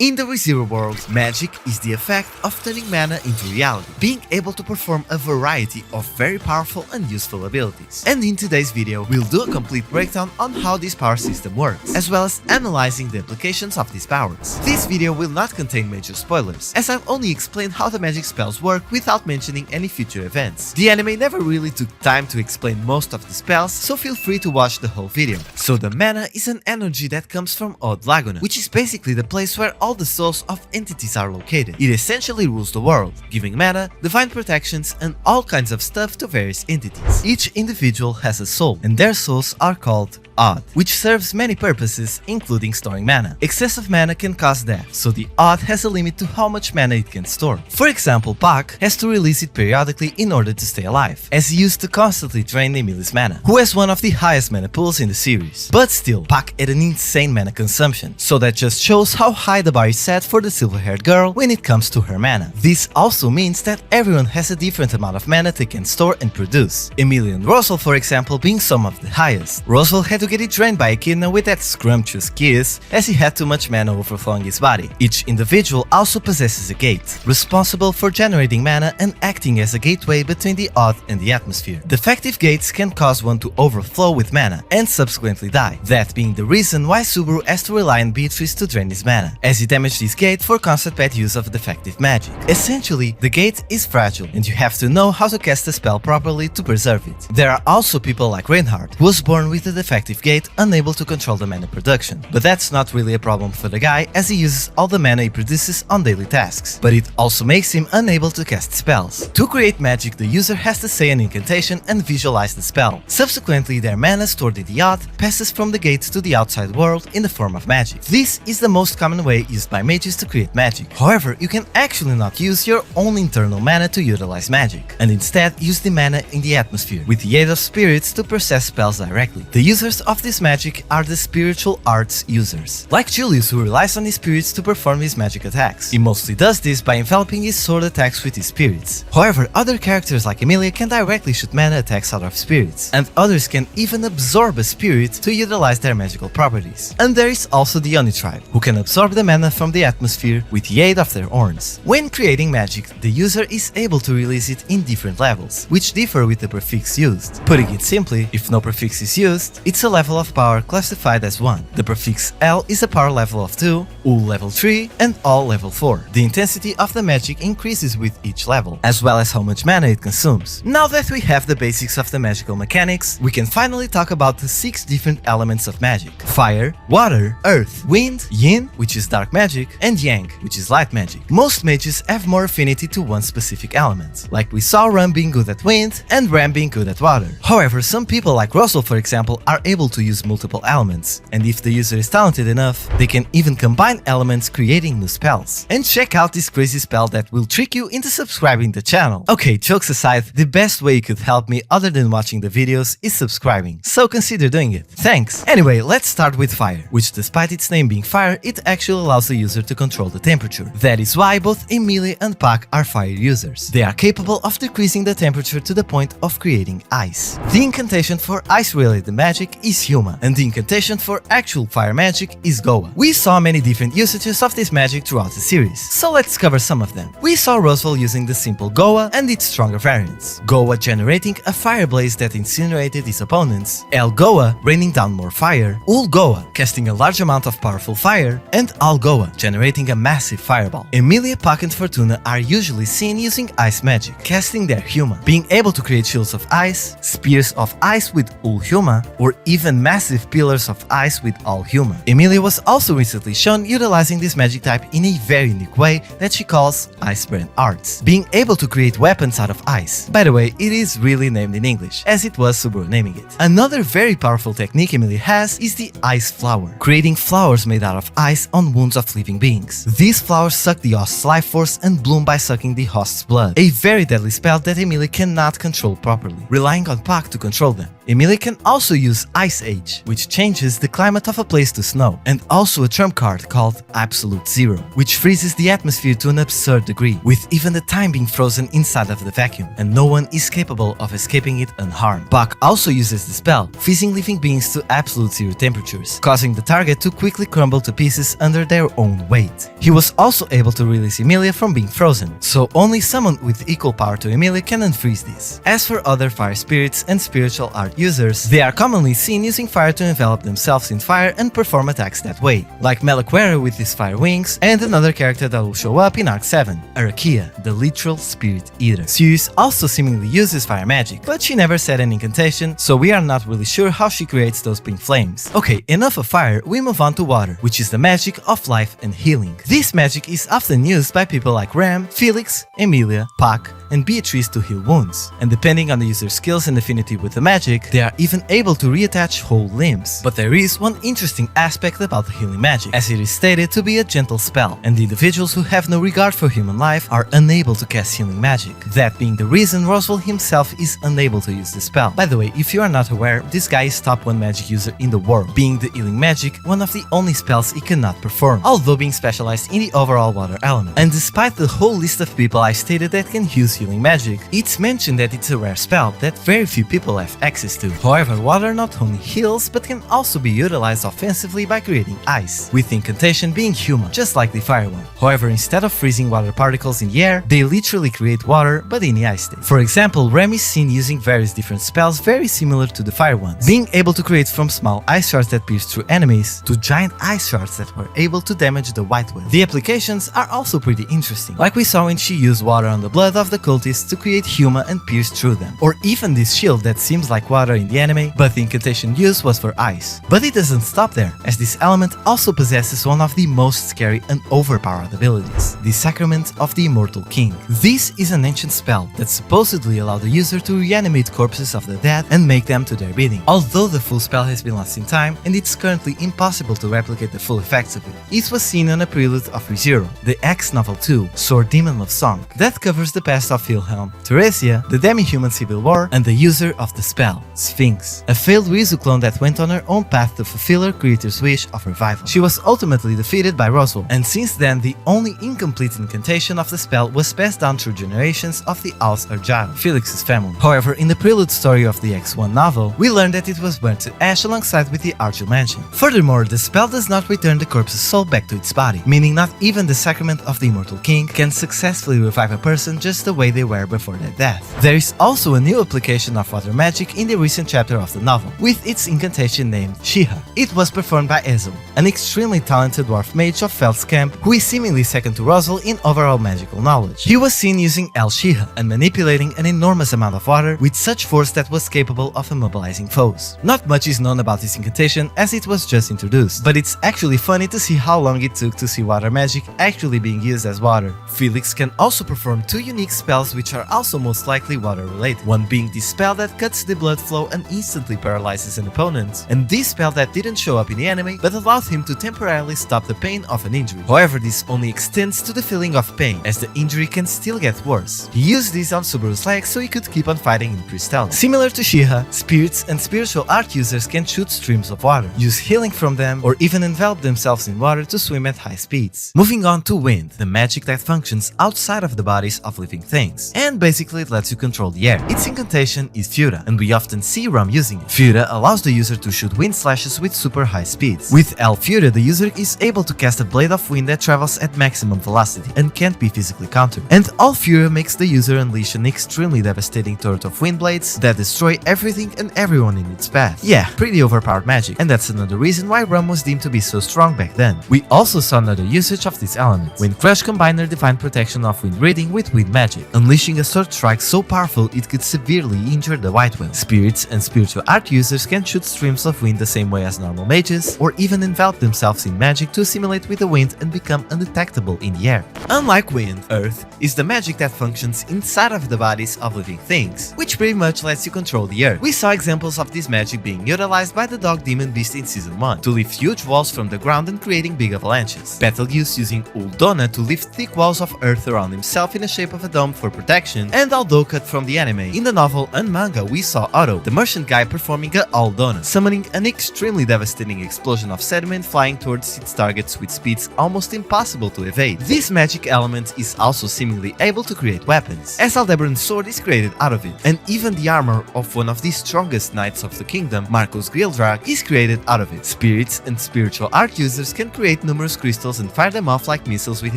In the ReZero world, magic is the effect of turning mana into reality, being able to perform a variety of very powerful and useful abilities. And in today's video, we'll do a complete breakdown on how this power system works, as well as analyzing the implications of these powers. This video will not contain major spoilers, as I've only explained how the magic spells work without mentioning any future events. The anime never really took time to explain most of the spells, so feel free to watch the whole video. So the mana is an energy that comes from Laguna, which is basically the place where all the souls of entities are located. It essentially rules the world, giving mana, divine protections, and all kinds of stuff to various entities. Each individual has a soul, and their souls are called Odd, which serves many purposes, including storing mana. Excessive mana can cause death, so the Odd has a limit to how much mana it can store. For example, Pak has to release it periodically in order to stay alive, as he used to constantly drain Emilia's mana, who has one of the highest mana pools in the series. But still, Pak had an insane mana consumption, so that just shows how high the bar is set for the silver-haired girl when it comes to her mana. This also means that everyone has a different amount of mana they can store and produce. Emilia and Rosal, for example, being some of the highest. Rosal had to get it drained by Echidna with that scrumptious kiss, as he had too much mana overflowing his body. Each individual also possesses a gate, responsible for generating mana and acting as a gateway between the Odd and the atmosphere. Defective gates can cause one to overflow with mana and subsequently die, that being the reason why Subaru has to rely on Beatrice to drain his mana, as he damaged his gate for constant bad use of defective magic. Essentially, the gate is fragile, and you have to know how to cast a spell properly to preserve it. There are also people like Reinhardt, who was born with a defective gate, unable to control the mana production. But that's not really a problem for the guy, as he uses all the mana he produces on daily tasks. But it also makes him unable to cast spells. To create magic, the user has to say an incantation and visualize the spell. Subsequently, their mana stored in the Odd passes from the gate to the outside world in the form of magic. This is the most common way used by mages to create magic. However, you can actually not use your own internal mana to utilize magic, and instead use the mana in the atmosphere, with the aid of spirits to process spells directly. The users of this magic are the spiritual arts users, like Julius, who relies on his spirits to perform his magic attacks. He mostly does this by enveloping his sword attacks with his spirits. However, other characters like Emilia can directly shoot mana attacks out of spirits, and others can even absorb a spirit to utilize their magical properties. And there is also the Oni tribe, who can absorb the mana from the atmosphere with the aid of their horns. When creating magic, the user is able to release it in different levels, which differ with the prefix used. Putting it simply, if no prefix is used, it's a level of power classified as 1. The prefix L is a power level of 2, Ul level 3, and All level 4. The intensity of the magic increases with each level, as well as how much mana it consumes. Now that we have the basics of the magical mechanics, we can finally talk about the 6 different elements of magic: fire, water, earth, wind, yin, which is dark magic, and yang, which is light magic. Most mages have more affinity to one specific element, like we saw Ram being good at wind and Ram being good at water. However, some people like Russell, for example, are able to use multiple elements, and if the user is talented enough, they can even combine elements, creating new spells. And check out this crazy spell that will trick you into subscribing the channel. Okay, jokes aside, the best way you could help me other than watching the videos is subscribing, so consider doing it. Thanks! Anyway, let's start with fire, which despite its name being fire, it actually allows the user to control the temperature. That is why both Emilia and Pak are fire users. They are capable of decreasing the temperature to the point of creating ice. The incantation for ice-related magic is Huma, and the incantation for actual fire magic is Goa. We saw many different usages of this magic throughout the series, so let's cover some of them. We saw Rosal using the simple Goa and its stronger variants. Goa generating a fire blaze that incinerated his opponents, El Goa raining down more fire, Ul Goa casting a large amount of powerful fire, and Al Goa generating a massive fireball. Emilia, Pak, and Fortuna are usually seen using ice magic, casting their Huma, being able to create shields of ice, spears of ice with Ul Huma, or even massive pillars of ice with All Huma. Emilia was also recently shown utilizing this magic type in a very unique way that she calls Ice Brand Arts, being able to create weapons out of ice. By the way, it is really named in English, as it was Subaru naming it. Another very powerful technique Emilia has is the Ice Flower, creating flowers made out of ice on wounds of living beings. These flowers suck the host's life force and bloom by sucking the host's blood, a very deadly spell that Emilia cannot control properly, relying on Pak to control them. Emilia can also use Ice Ice Age, which changes the climate of a place to snow, and also a trump card called Absolute Zero, which freezes the atmosphere to an absurd degree, with even the time being frozen inside of the vacuum, and no one is capable of escaping it unharmed. Buck also uses the spell, freezing living beings to absolute zero temperatures, causing the target to quickly crumble to pieces under their own weight. He was also able to release Emilia from being frozen, so only someone with equal power to Emilia can unfreeze this. As for other fire spirits and spiritual art users, they are commonly seen using fire to envelop themselves in fire and perform attacks that way, like Meliquera with his fire wings, and another character that will show up in Arc 7, Arakia, the literal spirit eater. Sirius also seemingly uses fire magic, but she never said an incantation, so we are not really sure how she creates those pink flames. Okay, enough of fire, we move on to water, which is the magic of life and healing. This magic is often used by people like Ram, Felix, Emilia, Pac, and Beatrice to heal wounds, and depending on the user's skills and affinity with the magic, they are even able to reattach whole limbs. But there is one interesting aspect about the healing magic, as it is stated to be a gentle spell, and the individuals who have no regard for human life are unable to cast healing magic, that being the reason Roswell himself is unable to use the spell. By the way, if you are not aware, this guy is top 1 magic user in the world, being the healing magic one of the only spells he cannot perform, although being specialized in the overall water element. And despite the whole list of people I stated that can use healing magic, it's mentioned that it's a rare spell that very few people have access to. However, water not only heals, but can also be utilized offensively by creating ice, with incantation being human, just like the fire one. However, instead of freezing water particles in the air, they literally create water, but in the ice state. For example, Rem is seen using various different spells very similar to the fire ones, being able to create from small ice shards that pierce through enemies, to giant ice shards that were able to damage the white whale. The applications are also pretty interesting, like we saw when she used water on the blood of the cultists to create Huma and pierce through them, or even this shield that seems like water in the anime, but the incantation used was for ice. But it doesn't stop there, as this element also possesses one of the most scary and overpowered abilities, the Sacrament of the Immortal King. This is an ancient spell that supposedly allowed the user to reanimate corpses of the dead and make them to their bidding, although the full spell has been lost in time and it's currently impossible to replicate the full effects of it. It was seen on a prelude of ReZero, the X Novel 2, Sword Demon Love Song, that covers the past of Wilhelm, Theresia, the demi-human civil war, and the user of the spell, Sphinx, a failed Rizu clone that went on her own path to fulfill her creator's wish of revival. She was ultimately defeated by Roswell, and since then the only incomplete incantation of the spell was passed down through generations of the House Argyro, Felix's family. However, in the prelude story of the X1 novel, we learned that it was burnt to ash alongside with the Argyro mansion. Furthermore, the spell does not return the corpse's soul back to its body, meaning not even the Sacrament of the Immortal King can successfully revive a person just the way they were before their death. There is also a new application of water magic in the recent chapter of the novel, with its incantation named Shiha. It was performed by Ezel, an extremely talented dwarf mage of Feld's camp who is seemingly second to Roswell in overall magical knowledge. He was seen using El Shiha and manipulating an enormous amount of water with such force that was capable of immobilizing foes. Not much is known about this incantation as it was just introduced, but it's actually funny to see how long it took to see water magic actually being used as water. Felix can also perform two unique spells which are also most likely water related, one being the spell that cuts the blood flow and instantly paralyzes an opponent, and this spell that didn't show up in the anime but allowed him to temporarily stop the pain of an injury. However, this only extends to the feeling of pain, as the injury can still get worse. He used this on Subaru's legs so he could keep on fighting in Crystal. Similar to Shiha, spirits and spiritual art users can shoot streams of water, use healing from them, or even envelop themselves in water to swim at high speeds. Moving on to wind, the magic that functions outside of the bodies of living things, and basically it lets you control the air. Its incantation is Fura, and we often see Ram using it. Fura allows the user to shoot wind slashes with super high speeds. With El Fura, the user is able to cast a blade of wind that travels at maximum velocity and can't be physically countered. And All Fura makes the user unleash an extremely devastating torrent of wind blades that destroy everything and everyone in its path. Yeah, pretty overpowered magic, and that's another reason why Ram was deemed to be so strong back then. We also saw another usage of this element, when Crush combined her divine protection of wind reading with wind magic, unleashing a sword strike so powerful it could severely injure the white whale. Spirits and spiritual art users can shoot streams of wind the same way as normal mages, or even envelop themselves in magic to assimilate with the wind and become undetectable in the air. Unlike wind, earth is the magic that functions inside of the bodies of living things, which pretty much lets you control the earth. We saw examples of this magic being utilized by the dog demon beast in season 1 to lift huge walls from the ground and creating big avalanches. Betelgeuse using Uldona to lift thick walls of earth around himself in the shape of a dome for protection, and although cut from the anime, in the novel and manga we saw Otto, the merchant guy, performing a Aldona, summoning an extremely devastating explosion of sediment flying towards its targets with speeds almost impossible to evade. This magic element is also seemingly able to create weapons, as Aldebaran's sword is created out of it, and even the armor of one of the strongest knights of the kingdom, Marco's Grildrag, is created out of it. Spirits and spiritual art users can create numerous crystals and fire them off like missiles with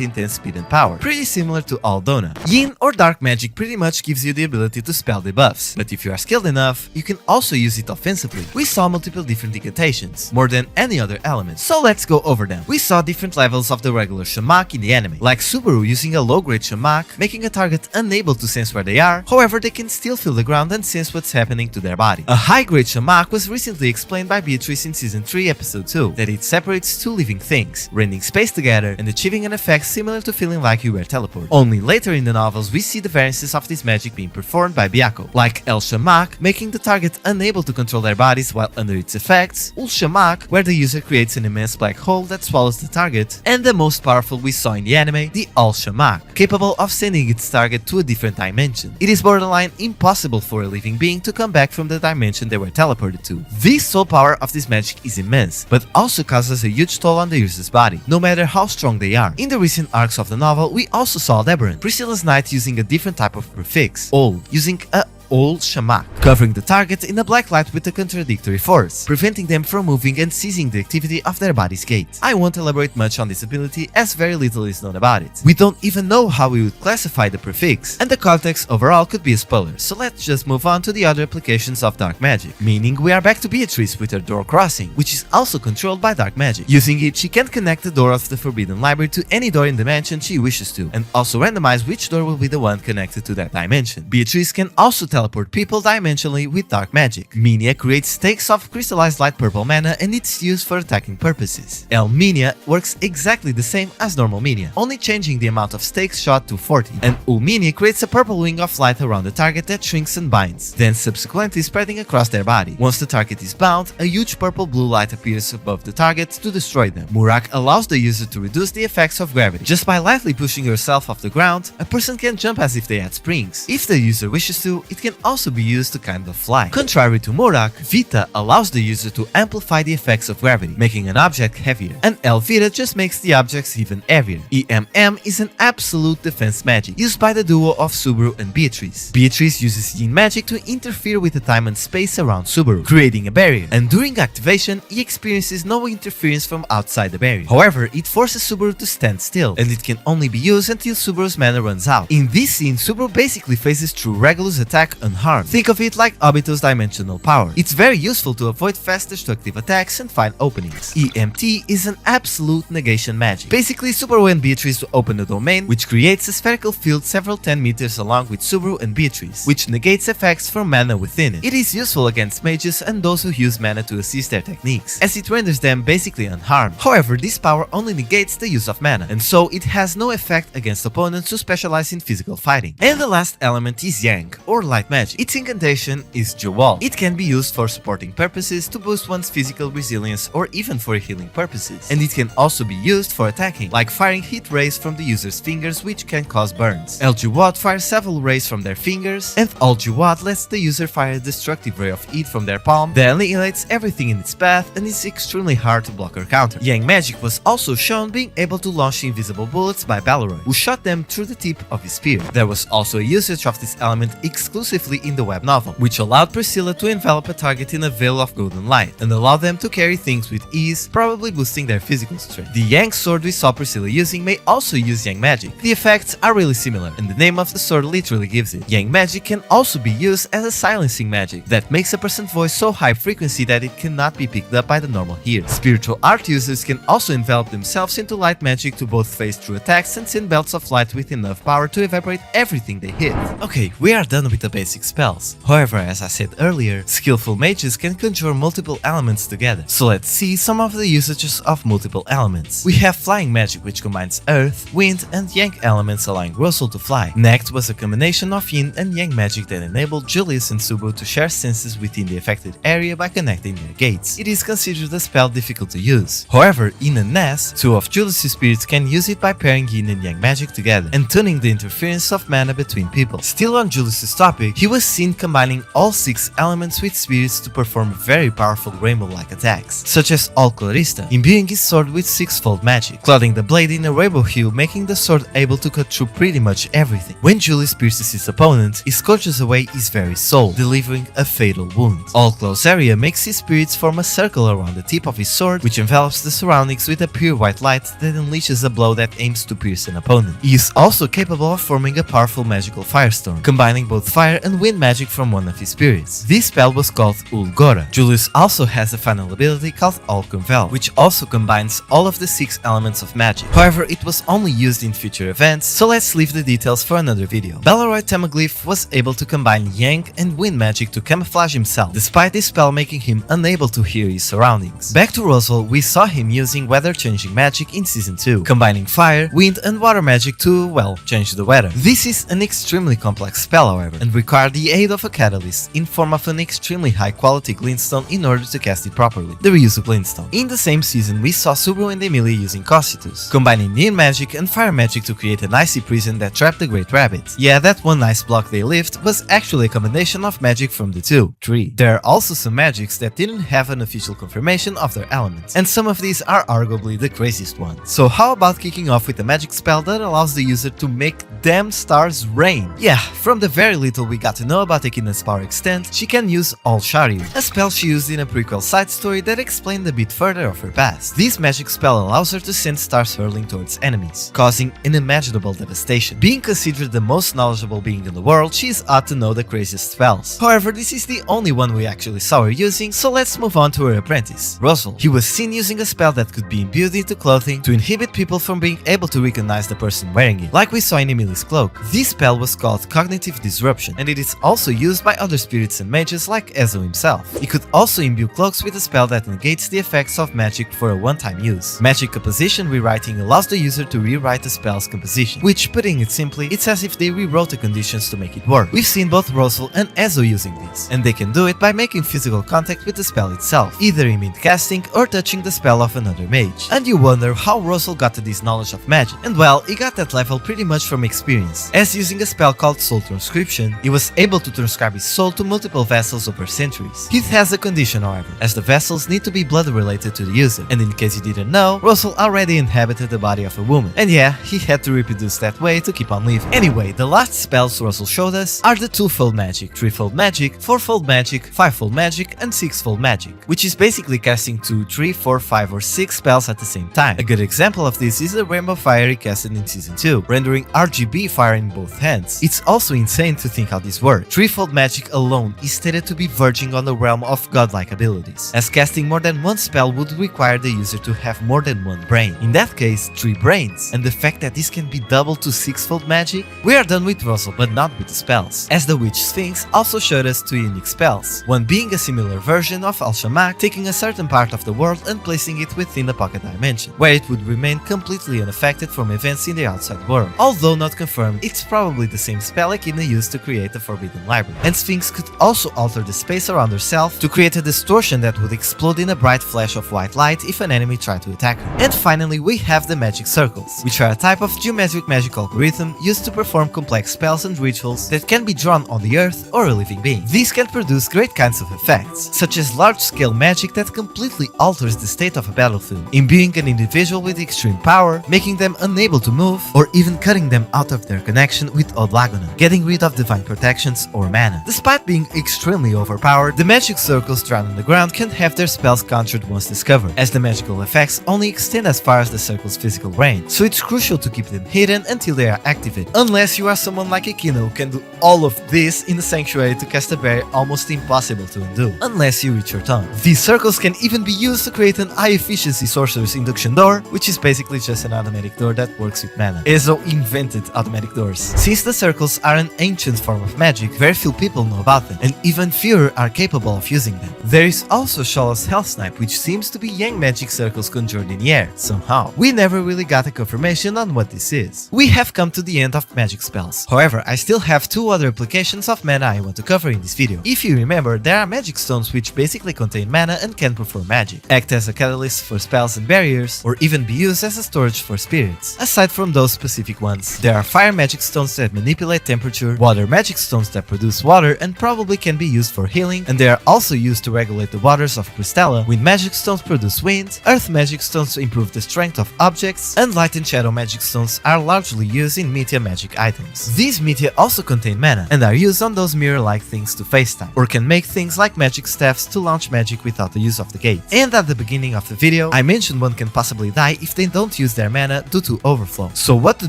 intense speed and power, pretty similar to Aldona. Yin or dark magic pretty much gives you the ability to spell debuffs, but if you are skilled enough, you can also use it offensively. We saw multiple different incantations, more than any other element, so let's go over them. We saw different levels of the regular Shamak in the anime, like Subaru using a low-grade Shamak, making a target unable to sense where they are, however they can still feel the ground and sense what's happening to their body. A high-grade Shamak was recently explained by Beatrice in Season 3 Episode 2, that it separates two living things, rending space together and achieving an effect similar to feeling like you were teleported. Only later in the novels we see the variances of this magic being performed by Byakko, like El Shamak, making the target unable to control their bodies while under its effects, Ul Shamak, where the user creates an immense black hole that swallows the target, and the most powerful we saw in the anime, the Al Shamak, capable of sending its target to a different dimension. It is borderline impossible for a living being to come back from the dimension they were teleported to. The soul power of this magic is immense, but also causes a huge toll on the user's body, no matter how strong they are. In the recent arcs of the novel, we also saw Aldebaran, Priscilla's knight, using a different type of prefix, Ol, using a Ol Shamak, covering the target in a black light with a contradictory force, preventing them from moving and seizing the activity of their body's gate. I won't elaborate much on this ability as very little is known about it. We don't even know how we would classify the prefix, and the context overall could be a spoiler, so let's just move on to the other applications of dark magic, meaning we are back to Beatrice with her door crossing, which is also controlled by dark magic. Using it, she can connect the door of the Forbidden Library to any door in the mansion she wishes to, and also randomize which door will be the one connected to that dimension. Beatrice can also teleport people dimensionally with dark magic. Minia creates stakes of crystallized light purple mana and it's used for attacking purposes. El Minia works exactly the same as normal Minia, only changing the amount of stakes shot to 40. And Ul Minia creates a purple wing of light around the target that shrinks and binds, then subsequently spreading across their body. Once the target is bound, a huge purple-blue light appears above the target to destroy them. Murak allows the user to reduce the effects of gravity. Just by lightly pushing yourself off the ground, a person can jump as if they had springs. If the user wishes to, it can also be used to kind of fly. Contrary to Murak, Vita allows the user to amplify the effects of gravity, making an object heavier, and Elvira just makes the objects even heavier. EMM is an absolute defense magic, used by the duo of Subaru and Beatrice. Beatrice uses Yin magic to interfere with the time and space around Subaru, creating a barrier, and during activation, he experiences no interference from outside the barrier. However, it forces Subaru to stand still, and it can only be used until Subaru's mana runs out. In this scene, Subaru basically faces through Regulus' attack unharmed. Think of it like Obito's dimensional power. It's very useful to avoid fast destructive attacks and find openings. EMT is an absolute negation magic. Basically, Subaru and Beatrice open a domain, which creates a spherical field several 10 meters along with Subaru and Beatrice, which negates effects from mana within it. It is useful against mages and those who use mana to assist their techniques, as it renders them basically unharmed. However, this power only negates the use of mana, and so it has no effect against opponents who specialize in physical fighting. And the last element is Yang, or light magic. Its incantation is Jawal. It can be used for supporting purposes, to boost one's physical resilience, or even for healing purposes. And it can also be used for attacking, like firing heat rays from the user's fingers, which can cause burns. El Jawad fires several rays from their fingers, and Al Jawad lets the user fire a destructive ray of heat from their palm that annihilates everything in its path and is extremely hard to block or counter. Yang magic was also shown being able to launch invisible bullets by Balroy, who shot them through the tip of his spear. There was also a usage of this element exclusively in the web novel, which allowed Priscilla to envelop a target in a veil of golden light and allow them to carry things with ease, probably boosting their physical strength. The Yang sword we saw Priscilla using may also use Yang magic. The effects are really similar, and the name of the sword literally gives it. Yang magic can also be used as a silencing magic that makes a person's voice so high frequency that it cannot be picked up by the normal ear. Spiritual art users can also envelop themselves into light magic to both phase through attacks and send belts of light with enough power to evaporate everything they hit. Okay, we are done with the basic spells. However, as I said earlier, skillful mages can conjure multiple elements together. So let's see some of the usages of multiple elements. We have flying magic, which combines earth, wind, and yang elements, allowing Russell to fly. Next was a combination of yin and yang magic that enabled Julius and Subo to share senses within the affected area by connecting their gates. It is considered a spell difficult to use. However, in a nest, two of Julius' spirits can use it by pairing yin and yang magic together and tuning the interference of mana between people. Still on Julius' topic, magic, he was seen combining all 6 elements with spirits to perform very powerful rainbow-like attacks, such as All Clarista, imbuing his sword with 6-fold magic, clouding the blade in a rainbow hue, making the sword able to cut through pretty much everything. When Julius pierces his opponent, he scorches away his very soul, delivering a fatal wound. All Close Area makes his spirits form a circle around the tip of his sword, which envelops the surroundings with a pure white light that unleashes a blow that aims to pierce an opponent. He is also capable of forming a powerful magical firestorm, combining both fire and wind magic from one of his spirits. This spell was called Ulgora. Julius also has a final ability called All Convel, which also combines all of the 6 elements of magic. However, it was only used in future events, so let's leave the details for another video. Belleroy Tamaglyph was able to combine Yang and wind magic to camouflage himself, despite this spell making him unable to hear his surroundings. Back to Rosal, we saw him using weather changing magic in Season 2, combining fire, wind and water magic to, well, change the weather. This is an extremely complex spell, however, and required the aid of a catalyst in form of an extremely high quality glintstone in order to cast it properly, the Ryuzu glintstone. In the same season, we saw Subaru and Emilia using Cocytus, combining Neon magic and fire magic to create an icy prison that trapped the Great Rabbit. Yeah, that one ice block they lift was actually a combination of magic from the 3. There are also some magics that didn't have an official confirmation of their elements, and some of these are arguably the craziest ones. So how about kicking off with a magic spell that allows the user to make damn stars rain? Yeah, from the very little we got to know about Akina's power extent, she can use All Sharyu, a spell she used in a prequel side story that explained a bit further of her past. This magic spell allows her to send stars hurling towards enemies, causing unimaginable devastation. Being considered the most knowledgeable being in the world, she is ought to know the craziest spells. However, this is the only one we actually saw her using, so let's move on to her apprentice, Rosal. He was seen using a spell that could be imbued into clothing to inhibit people from being able to recognize the person wearing it, like we saw in Emilia's cloak. This spell was called Cognitive Disruption, and it is also used by other spirits and mages like Ezo himself. He could also imbue cloaks with a spell that negates the effects of magic for a one-time use. Magic composition rewriting allows the user to rewrite the spell's composition, which, putting it simply, it's as if they rewrote the conditions to make it work. We've seen both Rosal and Ezo using this, and they can do it by making physical contact with the spell itself, either in mid-casting or touching the spell of another mage. And you wonder how Rosal got to this knowledge of magic, and well, he got that level pretty much from experience, as using a spell called Soul Transcription, he was able to transcribe his soul to multiple vessels over centuries. He has a condition, however, as the vessels need to be blood related to the user, and in case you didn't know, Rosal already inhabited the body of a woman, and yeah, he had to reproduce that way to keep on living. Anyway, the last spells Rosal showed us are the 2-fold magic, 3-fold magic, 4-fold magic, 5-fold magic, and 6-fold magic, which is basically casting 2, 3, 4, 5, or 6 spells at the same time. A good example of this is the Rainbow Fire he casted in Season 2, rendering RGB fire in both hands. It's also insane to think how this works. 3-fold magic alone is stated to be verging on the realm of godlike abilities, as casting more than one spell would require the user to have more than one brain. In that case, 3 brains, and the fact that this can be doubled to 6-fold magic? We are done with Rosal, but not with the spells, as the Witch Sphinx also showed us 2 unique spells, one being a similar version of Al-Shamak, taking a certain part of the world and placing it within the pocket dimension, where it would remain completely unaffected from events in the outside world. Although not confirmed, it's probably the same spell Akina used to create the Forbidden Library. And Sphinx could also alter the space around herself to create a distortion that would explode in a bright flash of white light if an enemy tried to attack her. And finally, we have the Magic Circles, which are a type of geometric magic algorithm used to perform complex spells and rituals that can be drawn on the earth or a living being. These can produce great kinds of effects, such as large-scale magic that completely alters the state of a battlefield, imbuing an individual with extreme power, making them unable to move, or even cutting them out of their connection with Old Laguna, getting rid of divine protections or mana. Despite being extremely overpowered, the magic circles drawn on the ground can have their spells countered once discovered, as the magical effects only extend as far as the circle's physical range, so it's crucial to keep them hidden until they are activated, unless you are someone like Akina who can do all of this in the sanctuary to cast a barrier almost impossible to undo, unless you reach your tongue. These circles can even be used to create an high-efficiency sorcerer's induction door, which is basically just an automatic door that works with mana. Ezo invented automatic doors. Since the circles are an ancient form of magic, very few people know about them, and even fewer are capable of using them. There is also Shola's Hell Snipe, which seems to be Yang magic circles conjured in the air, somehow. We never really got a confirmation on what this is. We have come to the end of magic spells. However, I still have 2 other applications of mana I want to cover in this video. If you remember, there are magic stones which basically contain mana and can perform magic, act as a catalyst for spells and barriers, or even be used as a storage for spirits. Aside from those specific ones, there are fire magic stones that manipulate temperature, water magic stones that produce water and probably can be used for healing, and they are also used to regulate the waters of Crystalla. Wind magic stones produce wind, earth magic stones to improve the strength of objects, and light and shadow magic stones are largely used in meteor magic items. These meteor also contain mana, and are used on those mirror-like things to face time, or can make things like magic staffs to launch magic without the use of the gates. And at the beginning of the video, I mentioned one can possibly die if they don't use their mana due to overflow. So what do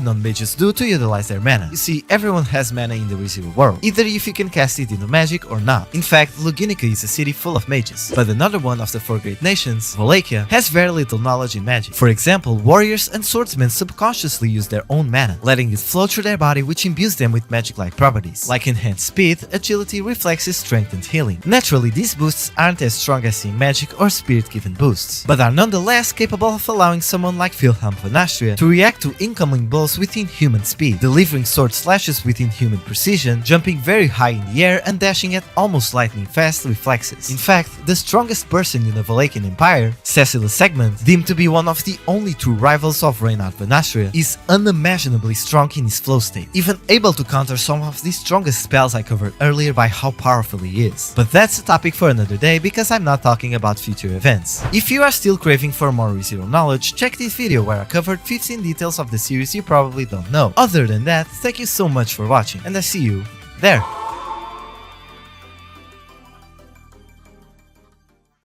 non-mages do to utilize their mana? You see, everyone has mana in the ReZero world, either if you can cast it into magic or not. In fact, Laguna is a city full of mages, but another one of the 4 great nations, Wallachia, has very little knowledge in magic. For example, warriors and swordsmen subconsciously use their own mana, letting it flow through their body, which imbues them with magic-like properties, like enhanced speed, agility, reflexes, strength, and healing. Naturally, these boosts aren't as strong as seeing magic or spirit-given boosts, but are nonetheless capable of allowing someone like Wilhelm von Austria to react to incoming blows with inhuman speed, delivering sword slashes with inhuman precision, jumping very high in the air, and dashing at almost lightning-fast reflexes. In fact, the strongest person in the Wallachian Empire, Cecil Segment, deemed to be one of the only true rivals of Reinhard von Austria, is unimaginably strong in his flow state, even able to counter some of the strongest spells I covered earlier by how powerful he is. But that's a topic for another day, because I'm not talking about future events. If you are still craving for more ReZero knowledge, check this video where I covered 15 details of the series you probably don't know. Other than that, thank you so much for watching, and I see you there.